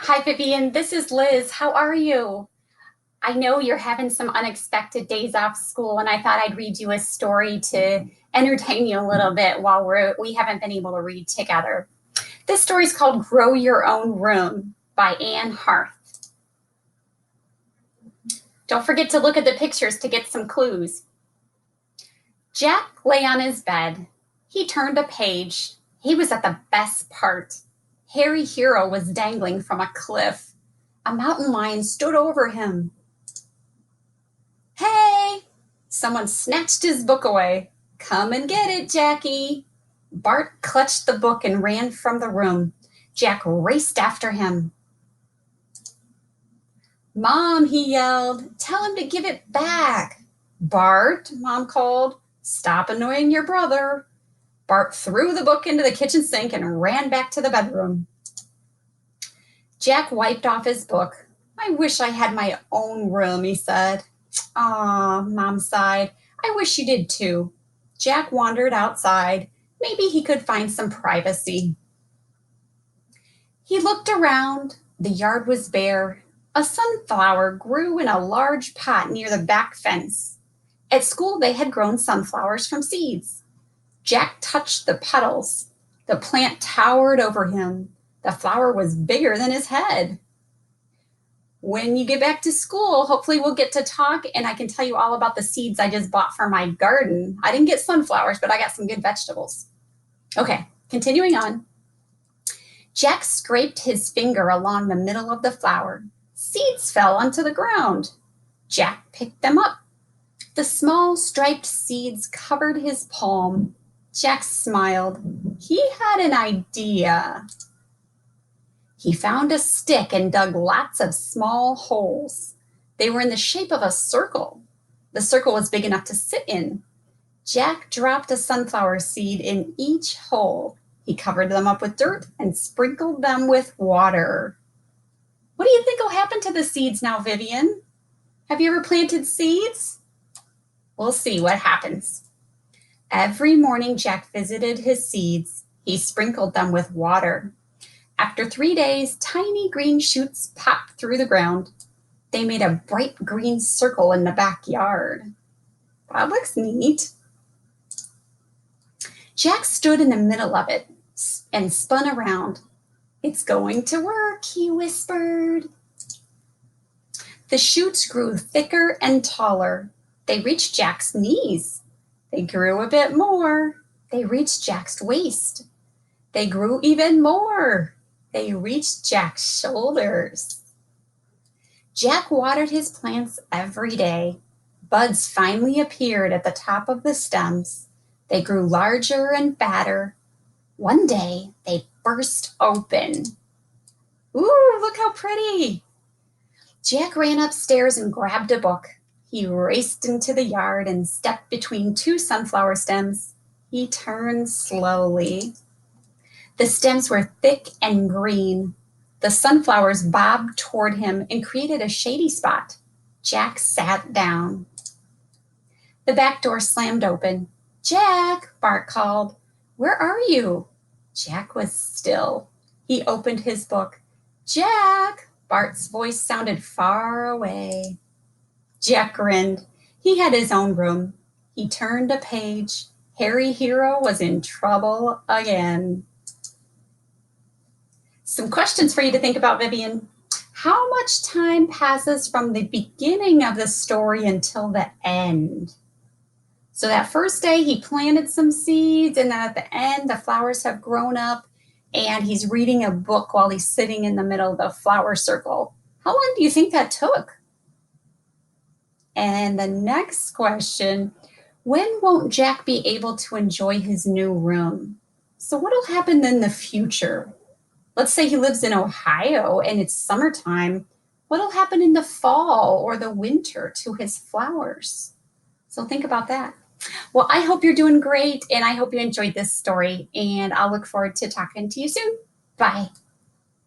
Hi, Vivian. This is Liz. How are you? I know you're having some unexpected days off school, and I thought I'd read you a story to entertain you a little bit while we haven't been able to read together. This story is called Grow Your Own Room by Anne Harth. Don't forget to look at the pictures to get some clues. Jack lay on his bed. He turned a page. He was at the best part. Harry Hero was dangling from a cliff. A mountain lion stood over him. Hey! Someone snatched his book away. Come and get it, Jackie. Bart clutched the book and ran from the room. Jack raced after him. Mom, he yelled, tell him to give it back. Bart, Mom called, stop annoying your brother. Bart threw the book into the kitchen sink and ran back to the bedroom. Jack wiped off his book. I wish I had my own room, he said. Aw, Mom sighed. I wish you did too. Jack wandered outside. Maybe he could find some privacy. He looked around. The yard was bare. A sunflower grew in a large pot near the back fence. At school, they had grown sunflowers from seeds. Jack touched the petals. The plant towered over him. The flower was bigger than his head. When you get back to school, hopefully we'll get to talk and I can tell you all about the seeds I just bought for my garden. I didn't get sunflowers, but I got some good vegetables. Okay, continuing on. Jack scraped his finger along the middle of the flower. Seeds fell onto the ground. Jack picked them up. The small striped seeds covered his palm. Jack smiled. He had an idea. He found a stick and dug lots of small holes. They were in the shape of a circle. The circle was big enough to sit in. Jack dropped a sunflower seed in each hole. He covered them up with dirt and sprinkled them with water. What do you think will happen to the seeds now, Vivian? Have you ever planted seeds? We'll see what happens. Every morning, Jack visited his seeds. He sprinkled them with water. After 3 days, tiny green shoots popped through the ground. They made a bright green circle in the backyard. That looks neat. Jack stood in the middle of it and spun around. It's going to work, he whispered. The shoots grew thicker and taller. They reached Jack's knees. They grew a bit more. They reached Jack's waist. They grew even more. They reached Jack's shoulders. Jack watered his plants every day. Buds finally appeared at the top of the stems. They grew larger and fatter. One day, they burst open. Ooh, look how pretty! Jack ran upstairs and grabbed a book. He raced into the yard and stepped between two sunflower stems. He turned slowly. The stems were thick and green. The sunflowers bobbed toward him and created a shady spot. Jack sat down. The back door slammed open. Jack, Bart called. Where are you? Jack was still. He opened his book. Jack, Bart's voice sounded far away. Jack grinned. He had his own room. He turned a page. Harry Hero was in trouble again. Some questions for you to think about, Vivian. How much time passes from the beginning of the story until the end? So that first day he planted some seeds, and then at the end the flowers have grown up and he's reading a book while he's sitting in the middle of the flower circle. How long do you think that took? And the next question, when won't Jack be able to enjoy his new room? So what'll happen in the future? Let's say he lives in Ohio and it's summertime. What'll happen in the fall or the winter to his flowers? So think about that. Well, I hope you're doing great and I hope you enjoyed this story and I'll look forward to talking to you soon. Bye.